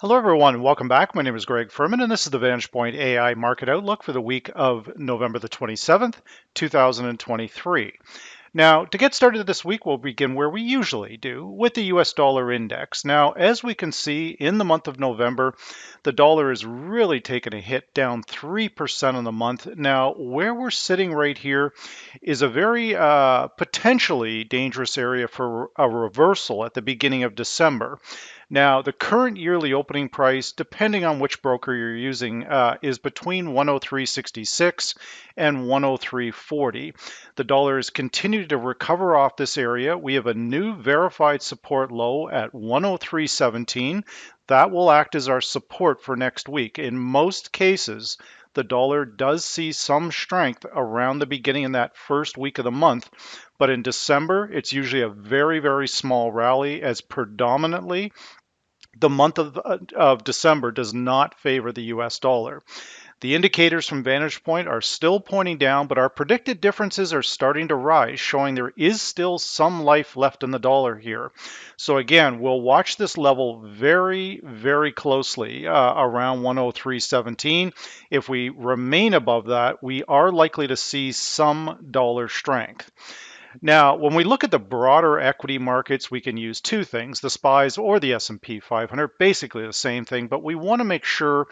Hello everyone, welcome back. My name is Greg Furman and this is the Vantage Point AI Market Outlook for the week of November the 27th, 2023. Now, to get started this week, we'll begin where we usually do with the US dollar index. Now, as we can see in the month of November, the dollar has really taken a hit, down 3% on the month. Now, where we're sitting right here is a very potentially dangerous area for a reversal at the beginning of December. Now, the current yearly opening price, depending on which broker you're using, is between 103.66 and 103.40. The dollar has continued to recover off this area. We have a new verified support low at 103.17. That will act as our support for next week. In most cases, the dollar does see some strength around the beginning in that first week of the month, but in December, it's usually a very, very small rally, as predominantly the month of December does not favor the US dollar. The indicators from Vantage Point are still pointing down, but our predicted differences are starting to rise, showing there is still some life left in the dollar here. So again, we'll watch this level very, very closely around 103.17. If we remain above that, we are likely to see some dollar strength. Now, when we look at the broader equity markets, we can use two things, the SPYs or the S&P 500, basically the same thing, but we want to make sure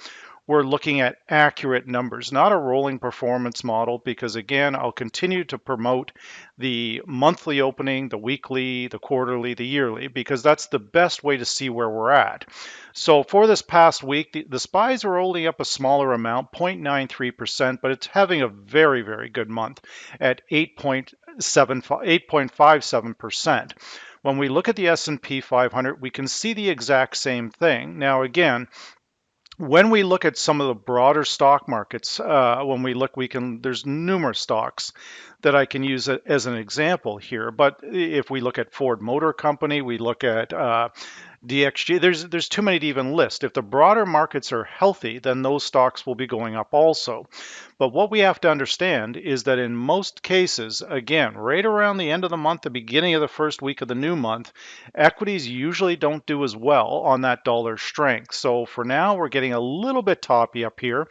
we're looking at accurate numbers, not a rolling performance model, because again, I'll continue to promote the monthly opening, the weekly, the quarterly, the yearly, because that's the best way to see where we're at. So for this past week, the SPYs are only up a smaller amount, 0.93%, but it's having a very, very good month at 8.57%. When we look at the S&P 500, we can see the exact same thing. Now, again, when we look at some of the broader stock markets, there's numerous stocks that I can use as an example here. But if we look at Ford Motor Company, we look at DXG, there's too many to even list. If the broader markets are healthy, then those stocks will be going up also. But what we have to understand is that in most cases, again, right around the end of the month, the beginning of the first week of the new month, equities usually don't do as well on that dollar strength. So for now, we're getting a little bit toppy up here.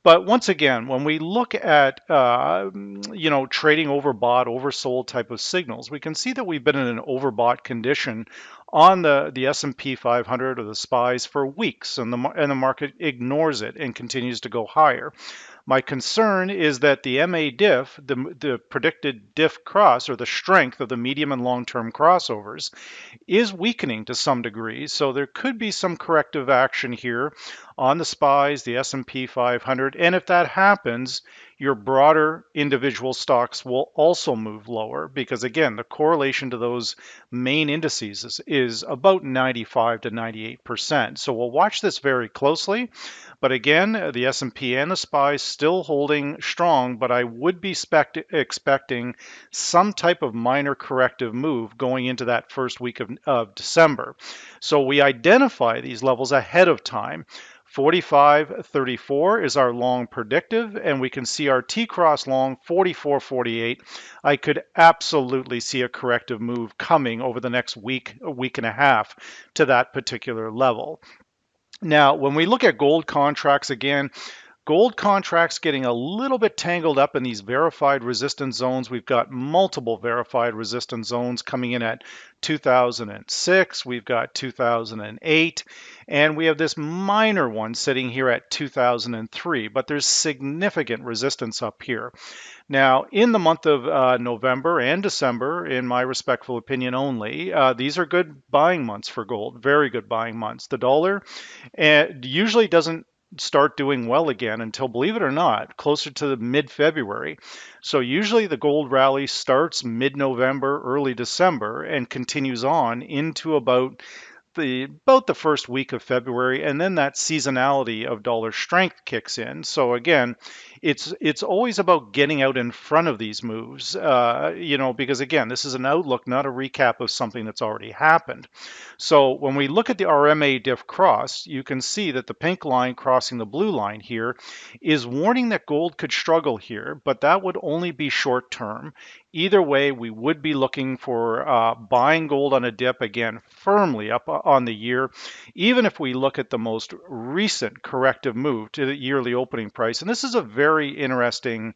But once again, when we look at trading overbought, oversold type of signals, we can see that we've been in an overbought condition on the S&P 500 or the SPYs for weeks, and the market ignores it and continues to go higher. My concern is that the MA diff, the predicted diff cross, or the strength of the medium and long-term crossovers, is weakening to some degree. So there could be some corrective action here on the SPYs, the S&P 500, and if that happens, your broader individual stocks will also move lower, because again, the correlation to those main indices is about 95 to 98%. So we'll watch this very closely. But again, the S&P and the SPY still holding strong, but I would be expecting some type of minor corrective move going into that first week of December. So we identify these levels ahead of time. 45.34 is our long predictive, and we can see our T-cross long 44.48. I could absolutely see a corrective move coming over the next week, a week and a half to that particular level. Now, when we look at gold contracts again, gold contracts getting a little bit tangled up in these verified resistance zones. We've got multiple verified resistance zones coming in at 2006, we've got 2008, and we have this minor one sitting here at 2003, but there's significant resistance up here. Now, in the month of November and December, in my respectful opinion only, these are good buying months for gold, very good buying months. The dollar usually doesn't start doing well again until, believe it or not, closer to the mid-February. So usually the gold rally starts mid-November, early December, and continues on into about the first week of February, and then that seasonality of dollar strength kicks in. So again, it's always about getting out in front of these moves, because again, this is an outlook, not a recap of something that's already happened. So when we look at the RMA diff cross, you can see that the pink line crossing the blue line here is warning that gold could struggle here, but that would only be short term. Either way, we would be looking for buying gold on a dip, again, firmly up on the year. Even if we look at the most recent corrective move to the yearly opening price, and this is a very interesting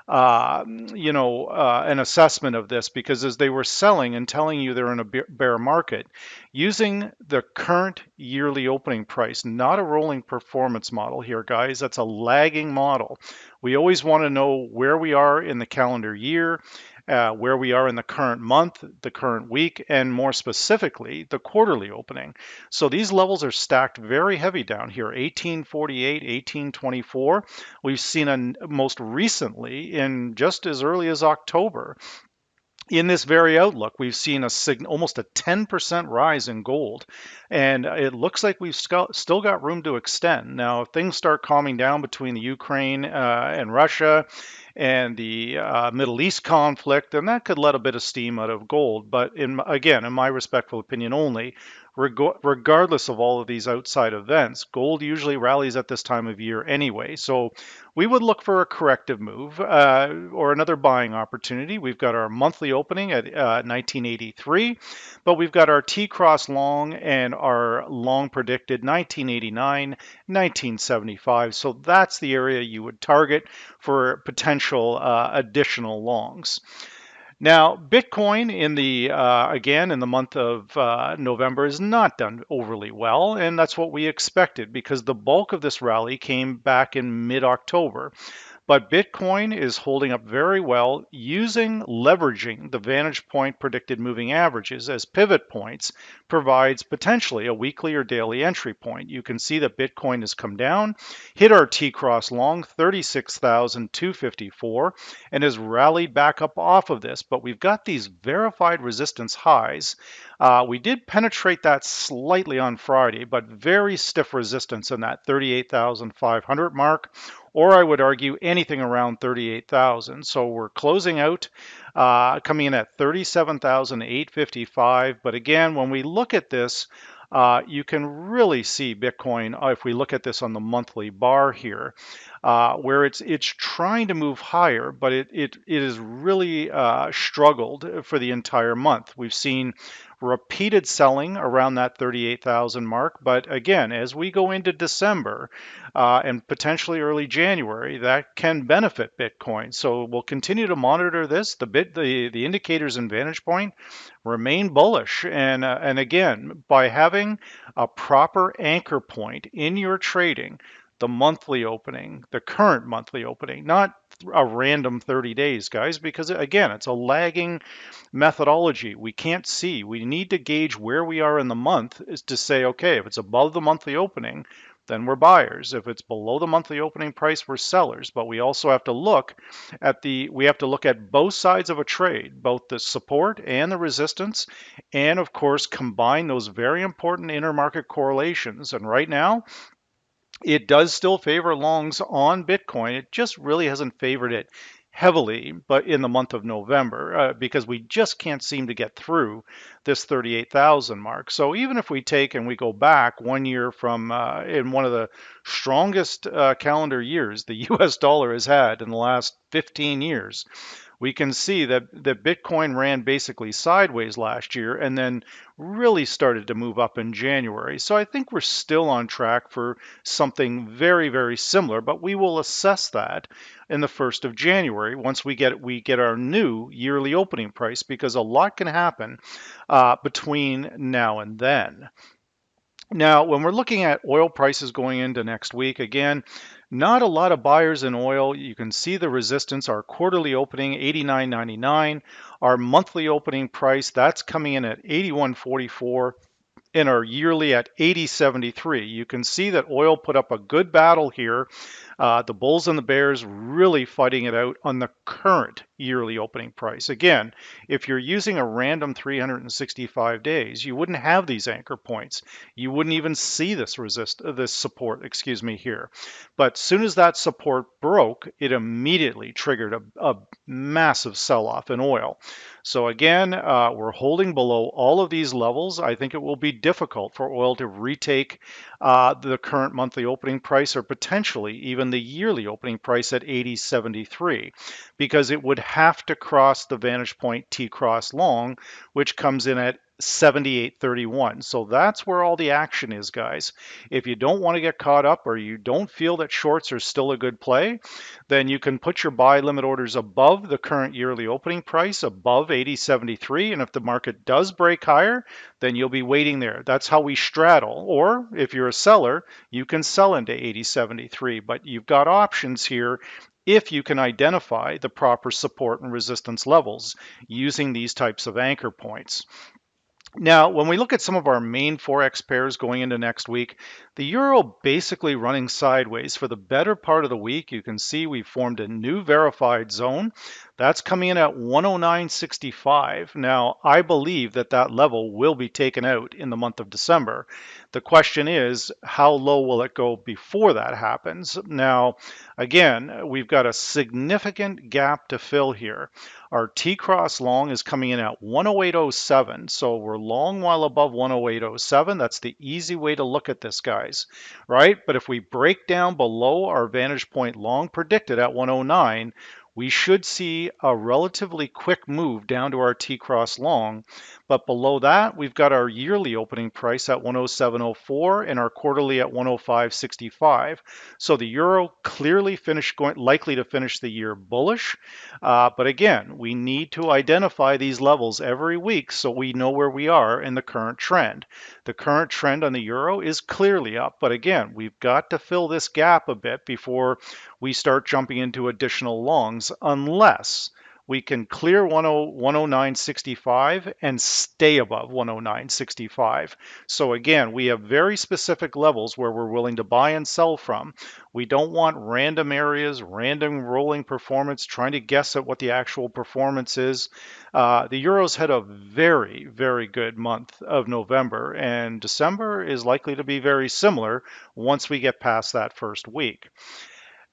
an assessment of this, because as they were selling and telling you they're in a bear market, using the current yearly opening price, not a rolling performance model here, guys. That's a lagging model. We always want to know where we are in the calendar year, where we are in the current month, the current week, and more specifically, the quarterly opening. So these levels are stacked very heavy down here, 1848, 1824. We've seen most recently in just as early as October. In this very outlook, we've seen almost a 10% rise in gold, and it looks like we've still got room to extend. Now, if things start calming down between the Ukraine and Russia and the Middle East conflict, then that could let a bit of steam out of gold. But again, in my respectful opinion only, regardless of all of these outside events, gold usually rallies at this time of year anyway. So we would look for a corrective move or another buying opportunity. We've got our monthly opening at 1983, but we've got our T-cross long and our long predicted 1989, 1975. So that's the area you would target for potential additional longs. Now, Bitcoin again in the month of November has not done overly well, and that's what we expected, because the bulk of this rally came back in mid-October. But Bitcoin is holding up very well, leveraging the Vantage Point predicted moving averages as pivot points, provides potentially a weekly or daily entry point. You can see that Bitcoin has come down, hit our T-cross long, 36,254, and has rallied back up off of this. But we've got these verified resistance highs. We did penetrate that slightly on Friday, but very stiff resistance in that 38,500 mark, or I would argue anything around 38,000. So we're closing out, coming in at 37,855. But again, when we look at this, you can really see Bitcoin, if we look at this on the monthly bar here, where it's trying to move higher, but it has really struggled for the entire month. We've seen repeated selling around that 38,000 mark. But again, as we go into December and potentially early January, that can benefit Bitcoin. So we'll continue to monitor this. The indicators in Vantage Point remain bullish. And again, by having a proper anchor point in your trading, the monthly opening, the current monthly opening, not a random 30 days, guys, because again, it's a lagging methodology. We can't see. We need to gauge where we are in the month is to say, okay, if it's above the monthly opening, then we're buyers. If it's below the monthly opening price, we're sellers. But we also have to look at both sides of a trade, both the support and the resistance, and of course combine those very important intermarket correlations. And right now, it does still favor longs on Bitcoin. It just really hasn't favored it heavily, but in the month of November, because we just can't seem to get through this 38,000 mark. So even if we take and we go back 1 year from in one of the strongest calendar years the US dollar has had in the last 15 years, we can see that Bitcoin ran basically sideways last year and then really started to move up in January. So I think we're still on track for something very, very similar, but we will assess that in the 1st of January once we get our new yearly opening price, because a lot can happen between now and then. Now, when we're looking at oil prices going into next week, again, not a lot of buyers in oil. You can see the resistance, our quarterly opening, 89.99. Our monthly opening price, that's coming in at 81.44. And our yearly at 80.73. You can see that oil put up a good battle here. The bulls and the bears really fighting it out on the current yearly opening price. Again, if you're using a random 365 days, you wouldn't have these anchor points. You wouldn't even see this support, here. But as soon as that support broke, it immediately triggered a massive sell-off in oil. So again, we're holding below all of these levels. I think it will be difficult for oil to retake the current monthly opening price, or potentially even even the yearly opening price at 80.73, because it would have to cross the Vantage Point T-cross long, which comes in at 78.31. So that's where all the action is, guys. If you don't want to get caught up, or you don't feel that shorts are still a good play, then you can put your buy limit orders above the current yearly opening price, above 80.73. And if the market does break higher, then you'll be waiting there. That's how we straddle. Or if you're a seller, you can sell into 80.73. But you've got options here if you can identify the proper support and resistance levels using these types of anchor points. Now, when we look at some of our main Forex pairs going into next week, the euro basically running sideways for the better part of the week. You can see we formed a new verified zone. That's coming in at 109.65. Now, I believe that that level will be taken out in the month of December. The question is, how low will it go before that happens? Now, again, we've got a significant gap to fill here. Our T-cross long is coming in at 108.07, so we're long while above 108.07. That's the easy way to look at this, guys, right? But if we break down below our Vantage Point long predicted at 109, we should see a relatively quick move down to our T-cross long. But below that, we've got our yearly opening price at 107.04 and our quarterly at 105.65. So the euro clearly likely to finish the year bullish. But again, we need to identify these levels every week so we know where we are in the current trend. The current trend on the euro is clearly up, but again, we've got to fill this gap a bit before we start jumping into additional longs, unless we can clear 109.65 and stay above 109.65. So again, we have very specific levels where we're willing to buy and sell from. We don't want random areas, random rolling performance, trying to guess at what the actual performance is. The Euros had a very, very good month of November, and December is likely to be very similar once we get past that first week.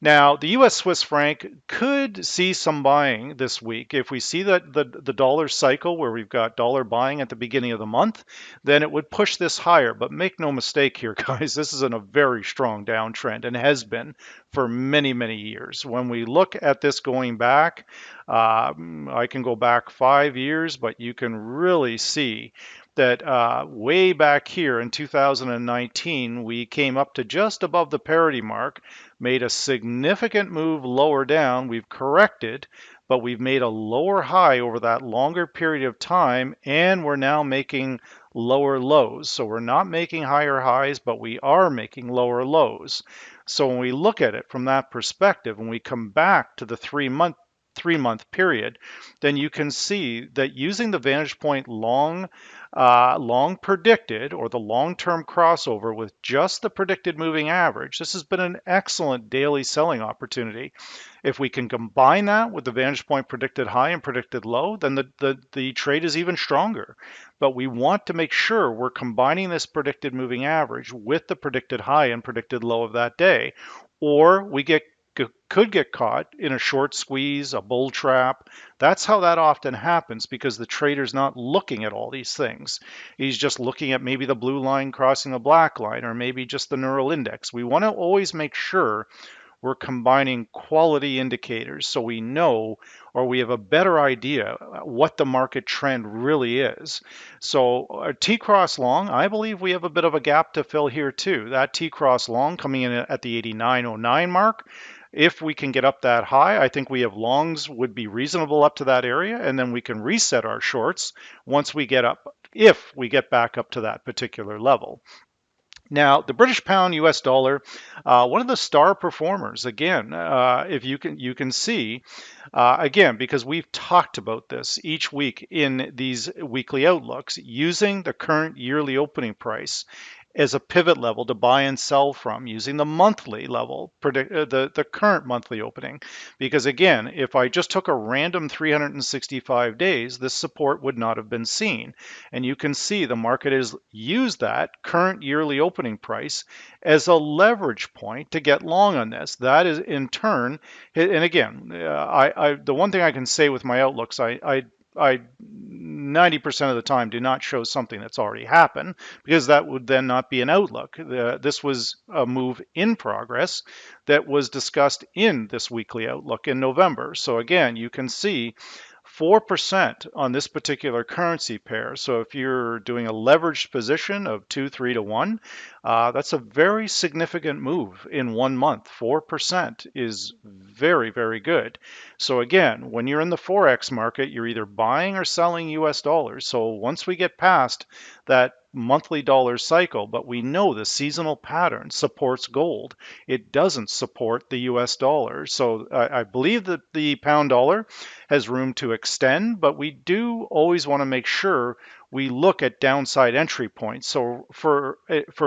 Now, the US Swiss franc could see some buying this week. If we see that the dollar cycle where we've got dollar buying at the beginning of the month, then it would push this higher. But make no mistake here, guys, this is in a very strong downtrend and has been for many, many years. When we look at this going back, I can go back 5 years, but you can really see that way back here in 2019, we came up to just above the parity mark, made a significant move lower down. We've corrected, but we've made a lower high over that longer period of time, and we're now making lower lows. So we're not making higher highs, but we are making lower lows. So when we look at it from that perspective, when we come back to the three-month period, then you can see that using the Vantage Point long predicted, or the long-term crossover with just the predicted moving average, this has been an excellent daily selling opportunity. If we can combine that with the Vantage Point predicted high and predicted low, then the trade is even stronger. But we want to make sure we're combining this predicted moving average with the predicted high and predicted low of that day, or we could get caught in a short squeeze, a bull trap. That's how that often happens, because the trader's not looking at all these things. He's just looking at maybe the blue line crossing the black line, or maybe just the neural index. We want to always make sure we're combining quality indicators so we know, or we have a better idea what the market trend really is. So T-cross long, I believe we have a bit of a gap to fill here too. That T-cross long coming in at the 89.09 mark. If we can get up that high, I think we have longs would be reasonable up to that area, and then we can reset our shorts once we get up, if we get back up to that particular level. Now, the British pound, US dollar, one of the star performers. Again, if you can see, again, because we've talked about this each week in these weekly outlooks, using the current yearly opening price as a pivot level to buy and sell from, using the monthly level, the current monthly opening. Because again, if I just took a random 365 days, this support would not have been seen. And you can see the market has used that current yearly opening price as a leverage point to get long on this. That is in turn, and again, the one thing I can say with my outlooks, I I 90% of the time do not show something that's already happened, because that would then not be an outlook. This was a move in progress that was discussed in this weekly outlook in November. So again, you can see 4% on this particular currency pair. So if you're doing a leveraged position of 2, 3 to 1, that's a very significant move in 1 month. 4% is very, very good. So again, when you're in the Forex market, you're either buying or selling US dollars. So once we get past that monthly dollar cycle, but we know the seasonal pattern supports gold. It doesn't support the US dollar. So I believe that the pound dollar has room to extend, but we do always want to make sure we look at downside entry points. So for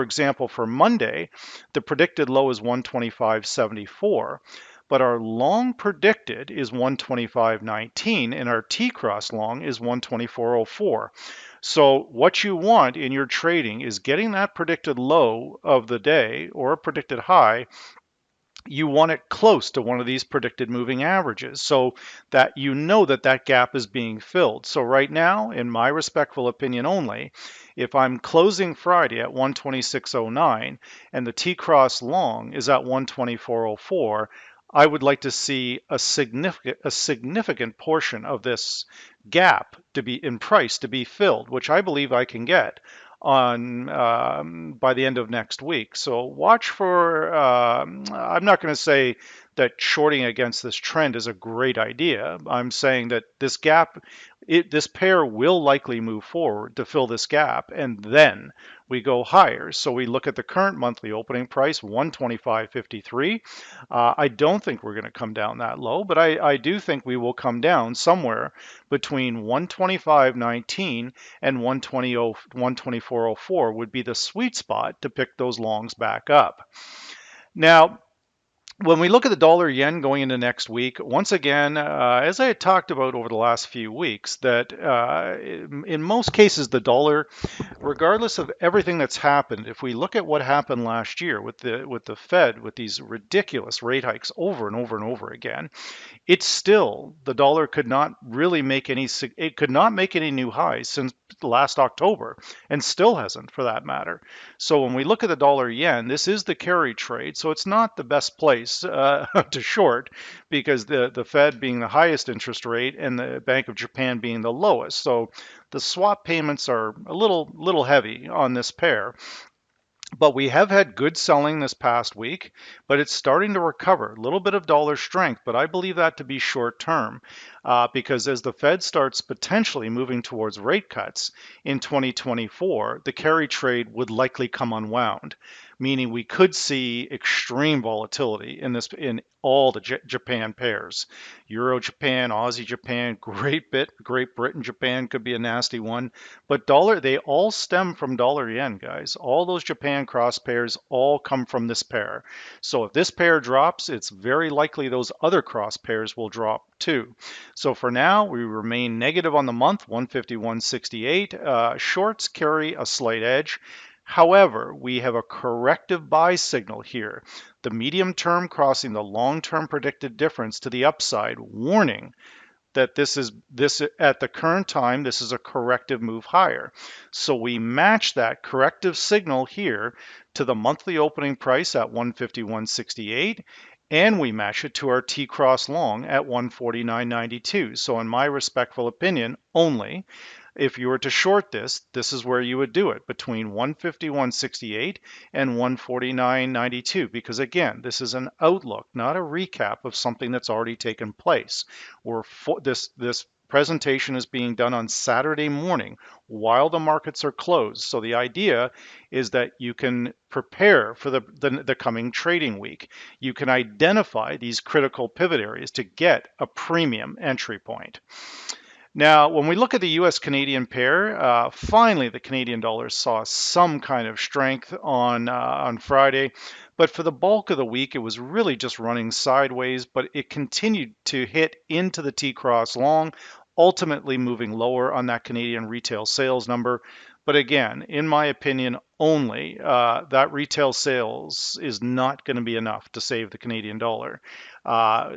example, for Monday, the predicted low is 125.74. But our long predicted is 125.19 and our T-cross long is 124.04. So what you want in your trading is getting that predicted low of the day or a predicted high. You want it close to one of these predicted moving averages so that you know that that gap is being filled. So right now, in my respectful opinion only, if I'm closing Friday at 126.09 and the T-cross long is at 124.04, I would like to see a significant portion of this gap to be in price to be filled, which I believe I can get on by the end of next week. So watch for, I'm not going to say that shorting against this trend is a great idea. I'm saying that this gap, this pair will likely move forward to fill this gap, and then we go higher. So we look at the current monthly opening price, 125.53. I don't think we're going to come down that low, but I do think we will come down somewhere between 125.19 and 124.04 would be the sweet spot to pick those longs back up. Now, when we look at the dollar yen going into next week, once again, as I had talked about over the last few weeks, that in most cases the dollar, regardless of everything that's happened, if we look at what happened last year with the Fed with these ridiculous rate hikes over and over and over again, it's still, the dollar could not really make any, it could not make any new highs since last October, and still hasn't for that matter. So when we look at the dollar yen, this is the carry trade. So it's not the best place to short, because the Fed being the highest interest rate and the Bank of Japan being the lowest. So the swap payments are a little heavy on this pair. But we have had good selling this past week, but it's starting to recover. A little bit of dollar strength, but I believe that to be short term because as the Fed starts potentially moving towards rate cuts in 2024, the carry trade would likely come unwound, meaning we could see extreme volatility in all the Japan pairs. Euro Japan, Aussie Japan, Great Britain Japan could be a nasty one. But dollar, they all stem from dollar yen, guys. All those Japan cross pairs all come from this pair. So if this pair drops, it's very likely those other cross pairs will drop too. So for now, we remain negative on the month, 151.68. Shorts carry a slight edge. However, we have a corrective buy signal here. The medium term crossing the long term predicted difference to the upside, warning that this at the current time, this is a corrective move higher. So we match that corrective signal here to the monthly opening price at 151.68, and we match it to our T-cross long at 149.92. So in my respectful opinion only, if you were to short this, this is where you would do it, between 151.68 and 149.92, because again, this is an outlook, not a recap of something that's already taken place. This presentation is being done on Saturday morning while the markets are closed. So the idea is that you can prepare for the coming trading week. You can identify these critical pivot areas to get a premium entry point. Now, when we look at the US-Canadian pair, finally the Canadian dollar saw some kind of strength on Friday, but for the bulk of the week, it was really just running sideways, but it continued to hit into the T-cross long, ultimately moving lower on that Canadian retail sales number. But again, in my opinion only, that retail sales is not going to be enough to save the Canadian dollar. For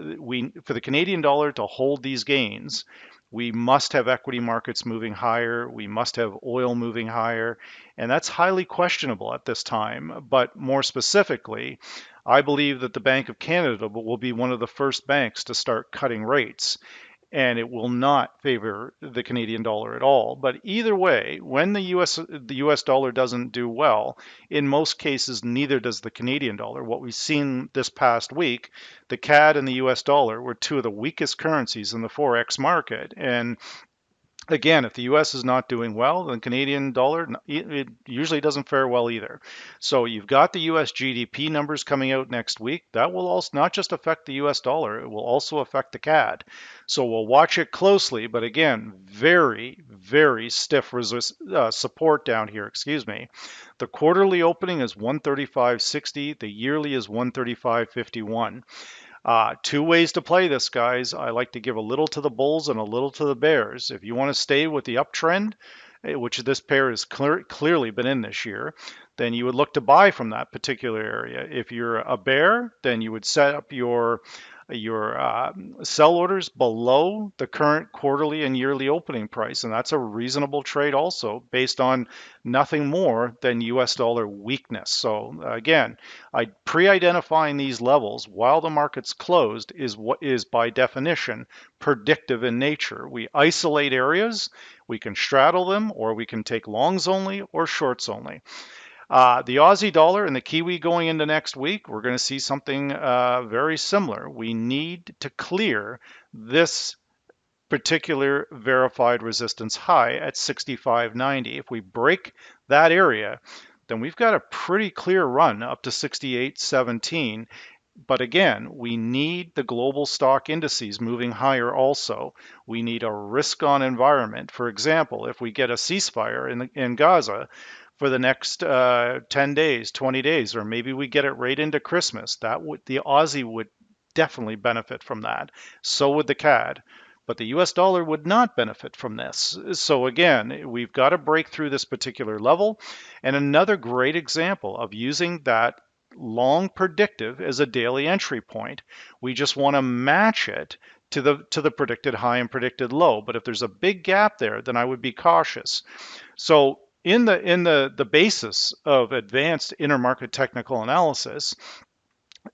the Canadian dollar to hold these gains, we must have equity markets moving higher, we must have oil moving higher, and that's highly questionable at this time. But more specifically, I believe that the Bank of Canada will be one of the first banks to start cutting rates, and it will not favor the Canadian dollar at all. But either way, when the US dollar doesn't do well, in most cases neither does the Canadian dollar. What we've seen this past week, the CAD and the US dollar were two of the weakest currencies in the forex market, and again, if the US is not doing well, then Canadian dollar, it usually doesn't fare well either. So you've got the US GDP numbers coming out next week. That will also not just affect the US dollar, it will also affect the CAD. So we'll watch it closely, but again, very, very stiff support down here, excuse me. The quarterly opening is 135.60, the yearly is 135.51. Two ways to play this, guys. I like to give a little to the bulls and a little to the bears. If you want to stay with the uptrend, which this pair has clearly been in this year, then you would look to buy from that particular area. If you're a bear, then you would set up your sell orders below the current quarterly and yearly opening price, and that's a reasonable trade also based on nothing more than US dollar weakness. So again, pre-identifying these levels while the market's closed is what is by definition predictive in nature. We isolate areas, we can straddle them, or we can take longs only or shorts only. The Aussie dollar and the Kiwi going into next week, we're going to see something very similar. We need to clear this particular verified resistance high at 65.90. If we break that area, then we've got a pretty clear run up to 68.17. But again, we need the global stock indices moving higher also. We need a risk-on environment. For example, if we get a ceasefire in Gaza, for the next 10 days, 20 days, or maybe we get it right into Christmas, the Aussie would definitely benefit from that. So would the CAD. But the US dollar would not benefit from this. So again, we've got to break through this particular level. And another great example of using that long predictive as a daily entry point. We just want to match it to the predicted high and predicted low. But if there's a big gap there, then I would be cautious. So in the basis of advanced intermarket technical analysis,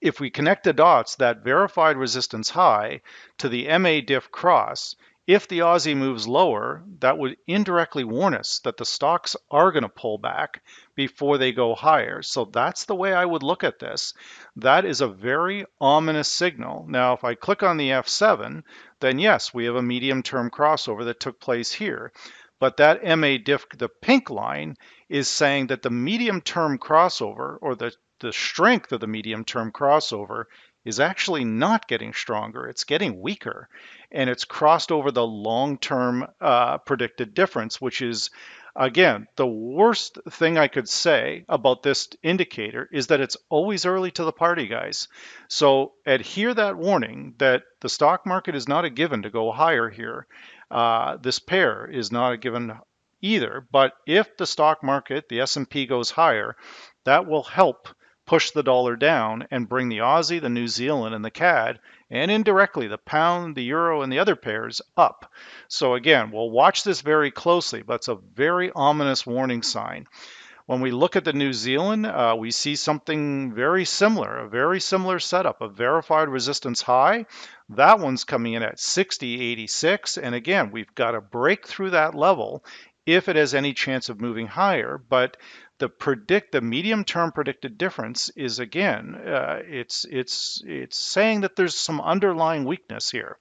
if we connect the dots, that verified resistance high to the MA diff cross, if the Aussie moves lower, that would indirectly warn us that the stocks are going to pull back before they go higher. So that's the way I would look at this. That is a very ominous signal. Now, if I click on the F7, then yes, we have a medium-term crossover that took place here. But that MA diff, the pink line, is saying that the medium-term crossover, or the strength of the medium-term crossover, is actually not getting stronger. It's getting weaker. And it's crossed over the long-term predicted difference, which is, again, the worst thing I could say about this indicator is that it's always early to the party, guys. So adhere that warning that the stock market is not a given to go higher here. This pair is not a given either, but if the stock market, the S&P goes higher, that will help push the dollar down and bring the Aussie, the New Zealand, and the CAD, and indirectly the pound, the euro, and the other pairs up. So again, we'll watch this very closely, but it's a very ominous warning sign. When we look at the New Zealand, we see something very similar, a very similar setup, a verified resistance high. That one's coming in at 60.86, and again, we've got to break through that level if it has any chance of moving higher. But the medium-term predicted difference is, again, it's saying that there's some underlying weakness here.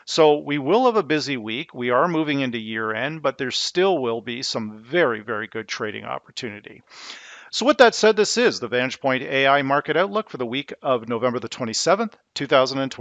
So we will have a busy week. We are moving into year end, but there still will be some very, very good trading opportunity. So with that said, this is the Vantage Point AI Market Outlook for the week of November the 27th, 2020.